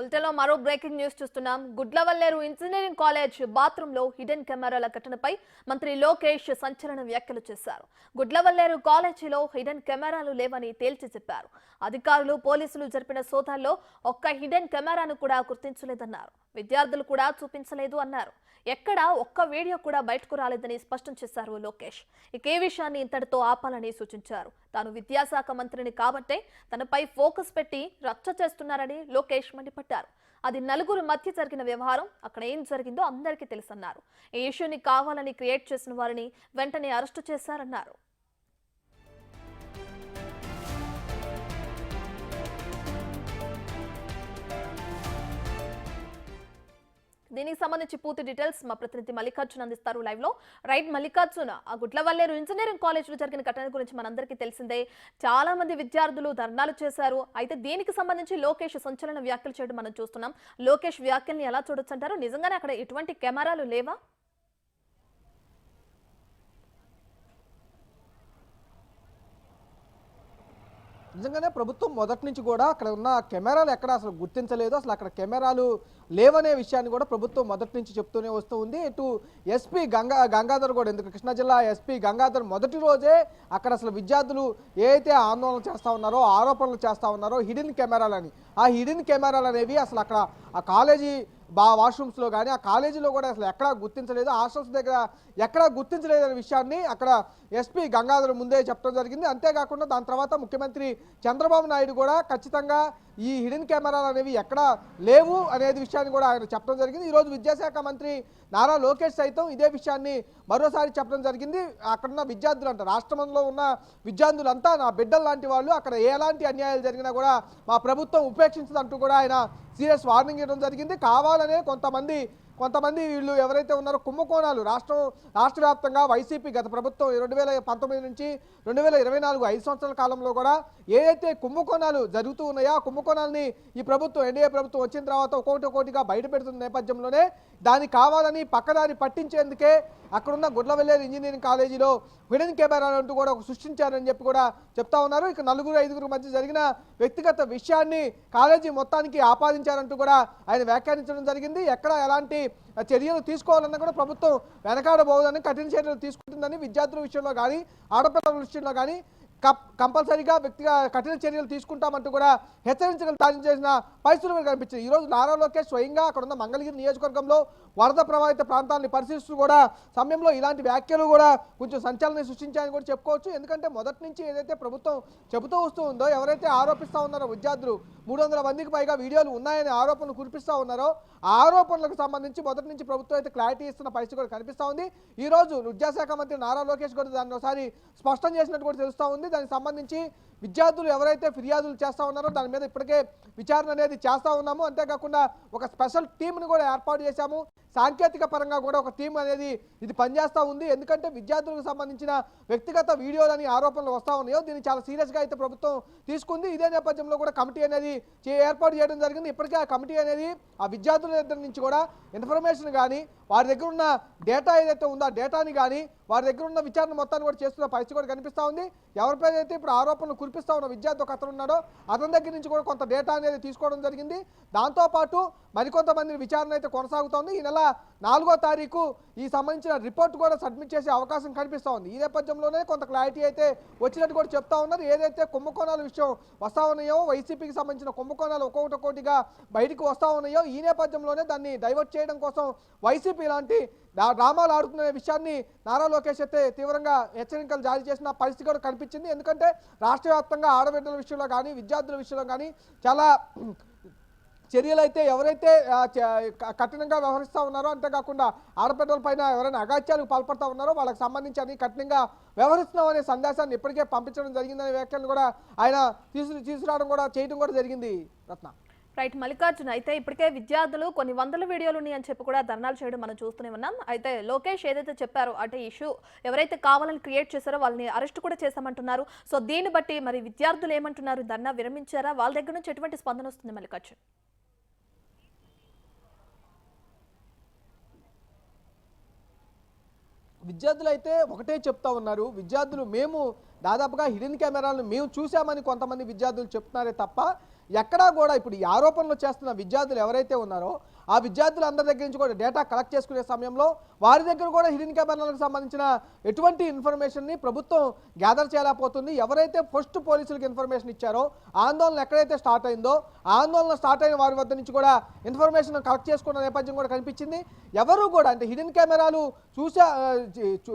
బులెటిన్లో మరో breaking news చూస్తున్నాం. గుడ్లవల్లేరు ఇంజనీరింగ్ కాలేజ్ బాత్రూమ్ లో హిడెన్ కెమెరాల ఘటనపై మంత్రి లోకేష్ సంచలన వ్యాఖ్యలు చేశారు. గుడ్లవల్లేరు కాలేజీలో హిడెన్ కెమెరాలు లేవని తేల్చి చెప్పారు. అధికారులు పోలీసులు జరిపిన సోదాల్లో ఒక్క హిడెన్ కెమెరాను కూడా గుర్తించలేదన్నారు. విద్యార్థులు కూడా చూపించలేదు అన్నారు. ఎక్కడా ఒక్క వీడియో కూడా బయటకు రాలేదని స్పష్టం చేశారు లోకేష్. ఇక ఈ విషయాన్ని ఇంతటితో ఆపాలని సూచించారు. తాను విద్యాశాఖ మంత్రిని కాబట్టే తనపై ఫోకస్ పెట్టి రచ్చ చేస్తున్నారని లోకేష్ మండిపడ్డారు. అది నలుగురు మధ్య జరిగిన వ్యవహారం. అక్కడ ఏం జరిగిందో అందరికీ తెలుసన్నారు. ఈ ఇష్యూని కావాలని క్రియేట్ చేసిన వారిని వెంటనే అరెస్టు చేశారన్నారు. దీనికి సంబంధించి పూర్తి డీటెయిల్స్ మా ప్రతినిధి మల్లికార్జున్ అందిస్తారు లైవ్ లో. రైట్ మల్లికార్జున్, ఆ గుడ్లవల్లేరు ఇంజనీరింగ్ కాలేజ్ లో జరిగిన ఘటన గురించి మనందరికీ తెలిసిందే. చాలా మంది విద్యార్థులు ధర్నాలు చేశారు. అయితే దీనికి సంబంధించి లోకేష్ సంచలన వ్యాఖ్యలు చేయడం మనం చూస్తున్నాం. లోకేష్ వ్యాఖ్యల్ని ఎలా చూడొచ్చు అంటారు? నిజంగానే అక్కడ ఎటువంటి కెమెరాలు లేవా? నిజంగానే ప్రభుత్వం మొదటి నుంచి కూడా అక్కడ ఉన్న కెమెరాలు ఎక్కడ అసలు గుర్తించలేదు. అసలు అక్కడ కెమెరాలు లేవనే విషయాన్ని కూడా ప్రభుత్వం మొదటి నుంచి చెప్తూనే వస్తూ ఉంది. ఇటు ఎస్పీ గంగాధర్ కూడా, ఎందుకు కృష్ణా జిల్లా ఎస్పీ గంగాధర్ మొదటి రోజే అక్కడ అసలు విద్యార్థులు ఏదైతే ఆందోళన చేస్తూ ఉన్నారో, ఆరోపణలు చేస్తూ ఉన్నారో హిడెన్ కెమెరాలని, ఆ హిడెన్ కెమెరాలు అనేవి అసలు అక్కడ ఆ కాలేజీ వాష్రూమ్స్లో కానీ ఆ కాలేజీలో కూడా అసలు ఎక్కడా గుర్తించలేదు, హాస్టల్స్ దగ్గర ఎక్కడా గుర్తించలేదు అనే విషయాన్ని అక్కడ ఎస్పీ గంగాధర్ ముందే చెప్పడం జరిగింది. అంతేకాకుండా దాని తర్వాత ముఖ్యమంత్రి చంద్రబాబు నాయుడు కూడా ఖచ్చితంగా ఈ హిడెన్ కెమెరాలు అనేవి ఎక్కడా లేవు అనేది విషయాన్ని కూడా ఆయన చెప్పడం జరిగింది. ఈరోజు విద్యాశాఖ మంత్రి నారా లోకేష్ సైతం ఇదే విషయాన్ని మరోసారి చెప్పడం జరిగింది. అక్కడున్న విద్యార్థులు అంట, రాష్ట్రంలో ఉన్న విద్యార్థులంతా నా బిడ్డలు లాంటి వాళ్ళు, అక్కడ ఎలాంటి అన్యాయాలు జరిగినా కూడా మా ప్రభుత్వం ఉపేక్షించదంటూ కూడా ఆయన సీరియస్ వార్నింగ్ ఇవ్వడం జరిగింది. కావాలనే కొంతమంది వీళ్ళు ఎవరైతే ఉన్నారో కుంభకోణాలు రాష్ట్ర వ్యాప్తంగా వైసీపీ గత ప్రభుత్వం 2019 నుంచి 2024 5 సంవత్సరాల కాలంలో కూడా ఏదైతే కుంభకోణాలు జరుగుతూ ఉన్నాయో ఆ కుంభకోణాలని ఈ ప్రభుత్వం, ఎన్డీఏ ప్రభుత్వం వచ్చిన తర్వాత ఒక్కొక్కటిగా బయట పెడుతున్న నేపథ్యంలోనే దాన్ని కావాలని పక్కదారి పట్టించేందుకే అక్కడున్న గుడ్లవల్లేరు ఇంజనీరింగ్ కాలేజీలో హిడెన్ కెమెరాలు అంటూ కూడా సృష్టించారని చెప్పి కూడా చెప్తా ఉన్నారు. ఇక 4-5 మధ్య జరిగిన వ్యక్తిగత విషయాన్ని కాలేజీ మొత్తానికి ఆపాదించారంటూ కూడా ఆయన వ్యాఖ్యానించడం జరిగింది. ఎక్కడ ఎలాంటి చర్యలు తీసుకోవాలన్నా కూడా ప్రభుత్వం వెనకాడబోదని, కఠిన చర్యలు తీసుకుంటుందని, విద్యార్థుల విషయంలో కానీ ఆడపిల్లల విషయంలో కానీ కంపల్సరీగా కఠిన చర్యలు తీసుకుంటామంటూ కూడా హెచ్చరించగల తాజా చేసిన పరిస్థితులు కనిపించింది. ఈరోజు నారా లోకేష్ స్వయంగా అక్కడ ఉన్న మంగళగిరి నియోజకవర్గంలో వరద ప్రభావిత ప్రాంతాన్ని పరిశీలిస్తూ కూడా సమయంలో ఇలాంటి వ్యాఖ్యలు కూడా కొంచెం సంచలనం సృష్టించాయని కూడా చెప్పుకోవచ్చు. ఎందుకంటే మొదటి నుంచి ఏదైతే ప్రభుత్వం చెబుతూ వస్తూ ఉందో, ఎవరైతే ఆరోపిస్తూ ఉన్నారో విద్యార్థులు 300 మందికి పైగా వీడియోలు ఉన్నాయని ఆరోపణలు కురిపిస్తూ ఉన్నారో ఆ ఆరోపణలకు సంబంధించి మొదటి నుంచి ప్రభుత్వం అయితే క్లారిటీ ఇస్తున్న పరిస్థితి కూడా కనిపిస్తూ ఉంది. ఈ రోజు విద్యాశాఖ మంత్రి నారా లోకేష్ కూడా దాన్ని ఒకసారి స్పష్టం చేసినట్టు కూడా తెలుస్తూ ఉంది. దానికి సంబంధించి విద్యార్థులు ఎవరైతే ఫిర్యాదులు చేస్తూ ఉన్నారో దాని మీద ఇప్పటికే విచారణ అనేది చేస్తూ ఉన్నాము. అంతేకాకుండా ఒక స్పెషల్ టీంను కూడా ఏర్పాటు చేశాము. సాంకేతిక పరంగా కూడా ఒక టీం అనేది ఇది పనిచేస్తూ ఉంది. ఎందుకంటే విద్యార్థులకు సంబంధించిన వ్యక్తిగత వీడియోలని ఆరోపణలు వస్తూ ఉన్నాయో దీన్ని చాలా సీరియస్గా అయితే ప్రభుత్వం తీసుకుంది. ఇదే నేపథ్యంలో కూడా కమిటీ అనేది ఏర్పాటు చేయడం జరిగింది. ఇప్పటికే ఆ కమిటీ అనేది ఆ విద్యార్థుల దగ్గర నుంచి కూడా ఇన్ఫర్మేషన్ కానీ, వారి దగ్గర ఉన్న డేటా ఏదైతే ఉందో ఆ డేటాని కానీ, వారి దగ్గర ఉన్న విచారణ మొత్తాన్ని కూడా చేస్తున్న పరిస్థితి కూడా కనిపిస్తూ ఉంది. ఎవరిపైన అయితే ఇప్పుడు ఆరోపణలు కురిపిస్తూ ఉన్న విద్యార్థి ఒక అతను ఉన్నాడో అతని దగ్గర నుంచి కూడా కొంత డేటా అనేది తీసుకోవడం జరిగింది. దాంతోపాటు మరికొంతమంది విచారణ అయితే కొనసాగుతోంది. ఈ నెల 4వ తారీఖు ఈ సంబంధించిన రిపోర్ట్ కూడా సబ్మిట్ చేసే అవకాశం కనిపిస్తూ ఉంది. ఈ నేపథ్యంలోనే కొంత క్లారిటీ అయితే వచ్చినట్టు కూడా చెప్తా ఉన్నారు. ఏదైతే కుంభకోణాల విషయం వస్తూ ఉన్నాయో, వైసీపీకి సంబంధించిన కుంభకోణాలు ఒక్కొక్కటిగా బయటకు వస్తూ ఉన్నాయో, ఈ నేపథ్యంలోనే దాన్ని డైవర్ట్ చేయడం కోసం వైసీపీ ఇలాంటి డ్రామాలు ఆడుతున్న విషయాన్ని నారా లోకేష్ అయితే తీవ్రంగా హెచ్చరికలు జారీ చేసిన పరిస్థితి కూడా కనిపించింది. ఎందుకంటే రాష్ట్ర వ్యాప్తంగా ఆడబిడ్డల విషయంలో కానీ, విద్యార్థుల విషయంలో కానీ చాలా చర్యలు అయితే ఎవరైతే కఠినంగా వ్యవహరిస్తూ ఉన్నారో, అంతేకాకుండా ఆడపిల్లల పైన ఎవరైనా అగాత్యాలకు పాల్పడుతూ ఉన్నారో వాళ్ళకి సంబంధించి అని కఠినంగా వ్యవహరిస్తున్నామనే సందేశాన్ని ఇప్పటికే పంపించడం జరిగిందనే వ్యాఖ్యలు కూడా ఆయన తీసుకురావడం కూడా చేయడం కూడా జరిగింది. రత్న రైట్ మల్లికార్జున్, అయితే ఇప్పటికే విద్యార్థులు కొన్ని వందల వీడియోలు ఉన్నాయని చెప్పి కూడా ధర్నాలు చేయడం మనం చూస్తూనే ఉన్నాం. అయితే లోకేష్ ఏదైతే చెప్పారో అంటే ఇష్యూ ఎవరైతే కావాలని క్రియేట్ చేశారో వాళ్ళని అరెస్ట్ కూడా చేశామంటున్నారు. సో దీన్ని బట్టి మరి విద్యార్థులు ఏమంటున్నారు? ధర్నా విరమించారా? వాళ్ళ దగ్గర నుంచి ఎటువంటి స్పందన వస్తుంది మల్లికార్జున్? విద్యార్థులు అయితే ఒకటే చెప్తా ఉన్నారు. విద్యార్థులు మేము దాదాపుగా హిడెన్ కెమెరాలను మేము చూసామని కొంతమంది విద్యార్థులు చెప్తున్నారే తప్ప ఎక్కడా కూడా ఇప్పుడు ఈ ఆరోపణలు చేస్తున్న విద్యార్థులు ఎవరైతే ఉన్నారో ఆ విద్యార్థులందరి దగ్గర నుంచి కూడా డేటా కలెక్ట్ చేసుకునే సమయంలో వారి దగ్గర కూడా హిడెన్ కెమెరాలకు సంబంధించిన ఎటువంటి ఇన్ఫర్మేషన్ని ప్రభుత్వం గ్యాదర్ చేయలేకపోతుంది. ఎవరైతే ఫస్ట్ పోలీసులకు ఇన్ఫర్మేషన్ ఇచ్చారో ఆందోళన ఎక్కడైతే స్టార్ట్ అయిందో ఆందోళన స్టార్ట్ అయిన వారి వద్ద నుంచి కూడా ఇన్ఫర్మేషన్ కలెక్ట్ చేసుకున్న నేపథ్యం కూడా కనిపించింది. ఎవరు కూడా అంటే హిడెన్ కెమెరాలు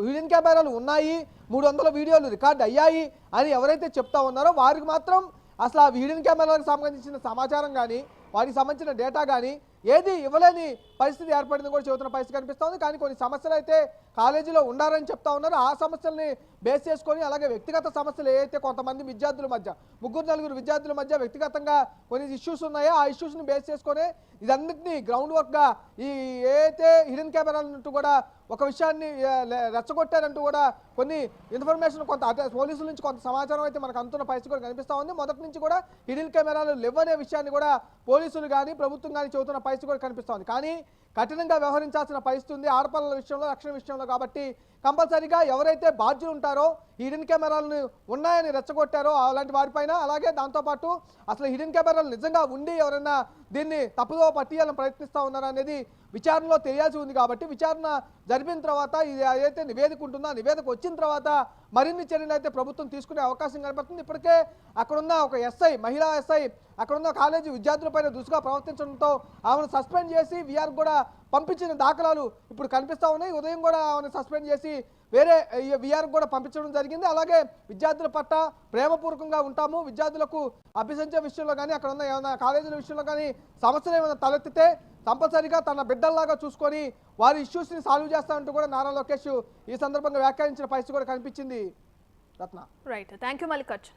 హిడెన్ కెమెరాలు ఉన్నాయి, 300 వీడియోలు రికార్డ్ అయ్యాయి అని ఎవరైతే చెప్తా ఉన్నారో వారికి మాత్రం అసలు ఆ హిడెన్ కెమెరాలకు సంబంధించిన సమాచారం కానీ వాటికి సంబంధించిన డేటా కానీ ఏది ఇవ్వలేని పరిస్థితి ఏర్పడింది కూడా చెబుతున్న పరిస్థితి కనిపిస్తుంది. కానీ కొన్ని సమస్యలు అయితే కాలేజీలో ఉండాలని చెప్తా ఉన్నారు. ఆ సమస్యల్ని బేస్ చేసుకొని అలాగే వ్యక్తిగత సమస్యలు ఏవైతే కొంతమంది విద్యార్థుల మధ్య 3-4 విద్యార్థుల మధ్య వ్యక్తిగతంగా కొన్ని ఇష్యూస్ ఉన్నాయో ఆ ఇష్యూస్ని బేస్ చేసుకొని ఇదన్నింటినీ గ్రౌండ్ వర్క్గా ఈ ఏదైతే హిడెన్ కెమెరాలంటూ కూడా ఒక విషయాన్ని రెచ్చగొట్టారంటూ కూడా కొన్ని ఇన్ఫర్మేషన్ కొంత అదే పోలీసుల నుంచి కొంత సమాచారం అయితే మనకు అందుతున్న పరిస్థితి కూడా కనిపిస్తూ ఉంది. మొదటి నుంచి కూడా హిడెన్ కెమెరాలు లేవనే విషయాన్ని కూడా పోలీసులు కానీ ప్రభుత్వం కానీ చెబుతున్న పరిస్థితి కూడా కనిపిస్తోంది. కానీ కఠినంగా వ్యవహరించాల్సిన పరిస్థితి ఉంది ఆడపిల్లల విషయంలో, రక్షణ విషయంలో. కాబట్టి కంపల్సరీగా ఎవరైతే బాధ్యులు ఉంటారో హిడెన్ కెమెరాలను ఉన్నాయని రెచ్చగొట్టారో అలాంటి వారిపైన, అలాగే దాంతోపాటు అసలు హిడెన్ కెమెరాలు నిజంగా ఉండి ఎవరైనా దీన్ని తప్పుదో పట్టియాలని ప్రయత్నిస్తూ ఉన్నారా అనేది విచారణలో తెలియాల్సి ఉంది. కాబట్టి విచారణ జరిపిన తర్వాత ఇది ఏదైతే నివేదిక ఉంటుందో ఆ నివేదిక వచ్చిన తర్వాత మరిన్ని చర్యలు అయితే ప్రభుత్వం తీసుకునే అవకాశం కనబడుతుంది. ఇప్పటికే అక్కడున్న ఒక ఎస్ఐ, మహిళా ఎస్ఐ అక్కడున్న కాలేజీ విద్యార్థులపైన దురుసుగా ప్రవర్తించడంతో ఆమెను సస్పెండ్ చేసి వీఆర్ కూడా పంపించిన దాఖలాలు ఇప్పుడు కనిపిస్తూ ఉన్నాయి. ఉదయం కూడా ఆమెను సస్పెండ్ చేసి వేరే వీఆర్ కూడా పంపించడం జరిగింది. అలాగే విద్యార్థుల పట్ల ప్రేమపూర్వకంగా ఉంటాము, విద్యార్థులకు అభ్యసించే విషయంలో కానీ అక్కడ ఉన్న ఏమైనా కాలేజీల విషయంలో కానీ సమస్యలు ఏమైనా తలెత్తితే కంపల్సరీగా తన బిడ్డల్లాగా చూసుకొని వారి ఇష్యూస్ని సాల్వ్ చేస్తామంటూ కూడా నారా లోకేష్ ఈ సందర్భంగా వ్యాఖ్యానించిన పరిస్థితి కూడా కనిపించింది. రత్న రైట్, థ్యాంక్ యూ మల్లికార్జున్.